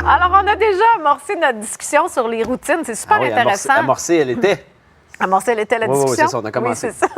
Alors, on a déjà amorcé notre discussion sur les routines. C'est super intéressant. Amorcée, elle était. Amorcée, elle était la discussion. Oui, c'est ça, on a commencé. Oui, c'est ça.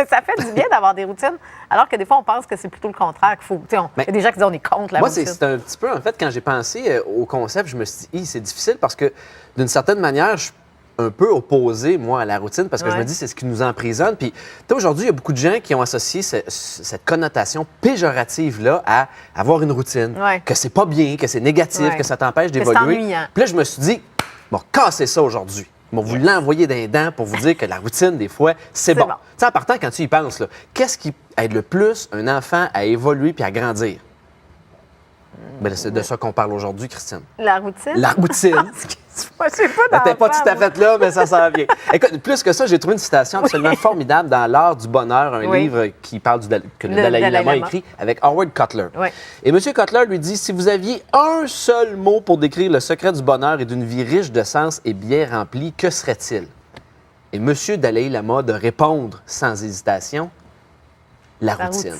Ça fait du bien d'avoir des routines, alors que des fois, on pense que c'est plutôt le contraire. Il y a des gens qui disent on est contre la routine. Moi, c'est un petit peu, en fait, quand j'ai pensé au concept, je me suis dit, c'est difficile parce que, d'une certaine manière, je suis un peu opposé, moi, à la routine parce que je me dis c'est ce qui nous emprisonne. Puis, aujourd'hui, il y a beaucoup de gens qui ont associé cette connotation péjorative-là à avoir une routine, que c'est pas bien, que c'est négatif, que ça t'empêche d'évoluer. Puis là, je me suis dit, bon, cassez ça aujourd'hui. Bon, vous l'envoyez d'un dent pour vous dire que la routine, des fois, c'est bon. Tu sais, en partant, quand tu y penses, qu'est-ce qui aide le plus un enfant à évoluer puis à grandir? Bien, c'est de ça qu'on parle aujourd'hui, Christine. La routine? La routine. Moi, je sais pas T'es pas tout à fait là, mais ça s'en vient. Écoute, plus que ça, j'ai trouvé une citation absolument formidable dans L'Art du bonheur, un livre qui parle que le Dalai Lama a écrit avec Howard Cutler. Et M. Cutler lui dit, si vous aviez un seul mot pour décrire le secret du bonheur et d'une vie riche de sens et bien remplie, que serait-il? Et M. Dalai Lama de répondre sans hésitation, la routine.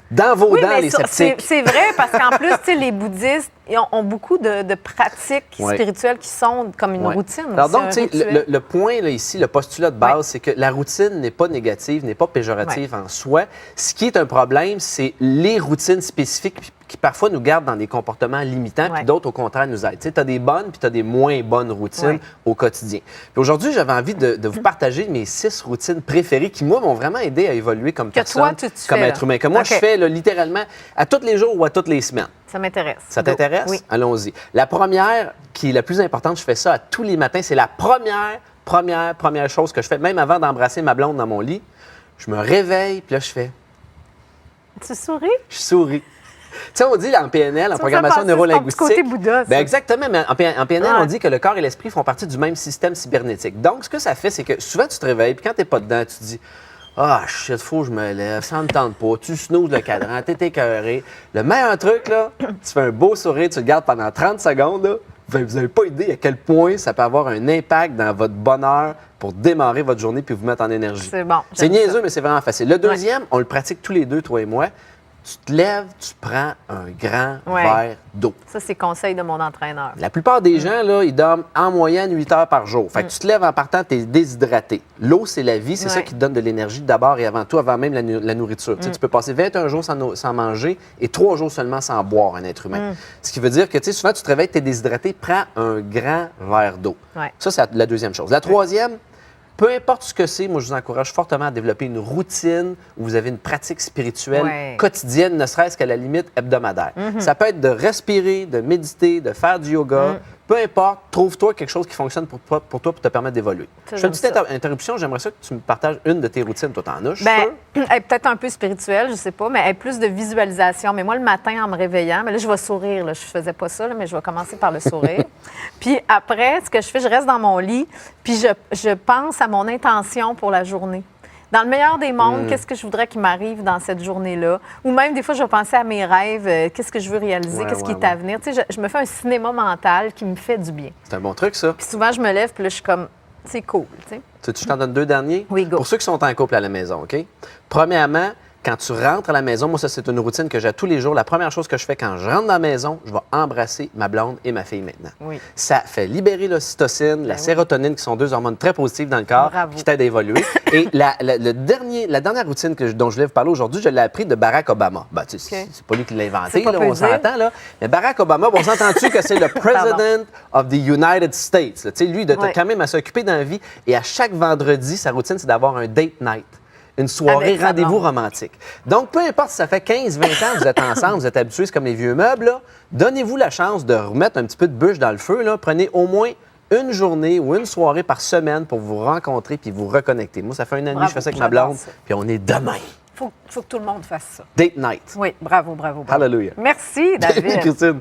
Dans vos dents, les sceptiques. C'est vrai, parce qu'en plus, les bouddhistes ont beaucoup de pratiques spirituelles qui sont comme une routine. Alors donc, le point là, ici, le postulat de base, c'est que la routine n'est pas négative, n'est pas péjorative en soi. Ce qui est un problème, c'est les routines spécifiques qui parfois nous gardent dans des comportements limitants, puis d'autres, au contraire, nous aident. Tu as des bonnes, puis tu as des moins bonnes routines au quotidien. Puis aujourd'hui, j'avais envie de vous partager mes 6 routines préférées qui, moi, m'ont vraiment aidé à évoluer comme personne, comme être humain. Que moi, je fais là, littéralement à tous les jours ou à toutes les semaines. Ça m'intéresse. Ça t'intéresse? Oui. Allons-y. La première, qui est la plus importante, je fais ça à tous les matins, c'est la première chose que je fais, même avant d'embrasser ma blonde dans mon lit. Je me réveille, puis là, je fais... Tu souris? Je souris. Tu sais, on dit en PNL, en programmation neurolinguistique... C'est côté Bouddha, ça. Bien, exactement, mais en PNL, on dit que le corps et l'esprit font partie du même système cybernétique. Donc, ce que ça fait, c'est que souvent, tu te réveilles, puis quand tu n'es pas dedans, tu te dis... Ah, shit, faut que je me lève, ça me tente pas. Tu snoozes le cadran, t'es écœuré. Le meilleur truc, là, tu fais un beau sourire, tu le gardes pendant 30 secondes, là. Vous n'avez pas idée à quel point ça peut avoir un impact dans votre bonheur pour démarrer votre journée puis vous mettre en énergie. C'est bon. C'est niaiseux, mais c'est vraiment facile. Le deuxième, on le pratique tous les deux, toi et moi. Tu te lèves, tu prends un grand verre d'eau. Ça, c'est conseil de mon entraîneur. La plupart des gens, là, ils dorment en moyenne 8 heures par jour. Fait que tu te lèves en partant, tu es déshydraté. L'eau, c'est la vie. C'est ça qui te donne de l'énergie d'abord et avant tout, avant même la nourriture. Tu peux passer 21 jours sans manger et 3 jours seulement sans boire, un être humain. Ce qui veut dire que souvent, tu te réveilles, tu es déshydraté, prends un grand verre d'eau. Ça, c'est la deuxième chose. La troisième, peu importe ce que c'est, moi, je vous encourage fortement à développer une routine où vous avez une pratique spirituelle quotidienne, ne serait-ce qu'à la limite hebdomadaire. Ça peut être de respirer, de méditer, de faire du yoga. Peu importe, trouve-toi quelque chose qui fonctionne pour toi pour te permettre d'évoluer. Je fais une petite interruption. J'aimerais ça que tu me partages une de tes routines. Toi, t'en as, je suis sûr? Elle est peut-être un peu spirituelle, je sais pas, mais elle est plus de visualisation. Mais moi, le matin, en me réveillant, mais là, je vais sourire. Là. Je faisais pas ça, là, mais je vais commencer par le sourire. Puis après, ce que je fais, je reste dans mon lit, puis je pense à mon intention pour la journée. Dans le meilleur des mondes, qu'est-ce que je voudrais qu'il m'arrive dans cette journée-là? Ou même, des fois, je vais penser à mes rêves, qu'est-ce que je veux réaliser, qu'est-ce qui est à venir. Tu sais, je me fais un cinéma mental qui me fait du bien. C'est un bon truc, ça. Puis souvent, je me lève, puis là, je suis comme, c'est cool, tu sais. Tu t'en donnes 2 derniers? Oui, go. Pour ceux qui sont en couple à la maison, OK? Premièrement, quand tu rentres à la maison, moi, ça, c'est une routine que j'ai tous les jours. La première chose que je fais quand je rentre dans la maison, je vais embrasser ma blonde et ma fille maintenant. Oui. Ça fait libérer l'ocytocine, la sérotonine, qui sont 2 hormones très positives dans le corps, qui t'aident à évoluer. Et la dernière routine dont je voulais vous parler aujourd'hui, je l'ai appris de Barack Obama. Ben, c'est pas lui qui l'a inventé, là, on s'entend, là. Mais Barack Obama, on s'entend-tu que c'est le President of the United States? Là. Lui, il doit quand même à s'occuper dans la vie. Et à chaque vendredi, sa routine, c'est d'avoir un date night. Une soirée rendez-vous romantique. Donc, peu importe si ça fait 15, 20 ans que vous êtes ensemble, vous êtes habitués, c'est comme les vieux meubles, là, donnez-vous la chance de remettre un petit peu de bûche dans le feu. Là. Prenez au moins une journée ou une soirée par semaine pour vous rencontrer puis vous reconnecter. Moi, ça fait 1 an et demi que je fais ça avec ma blonde, puis on est demain. Faut que tout le monde fasse ça. Date night. Oui, bravo. Hallelujah. Merci, David. Christine.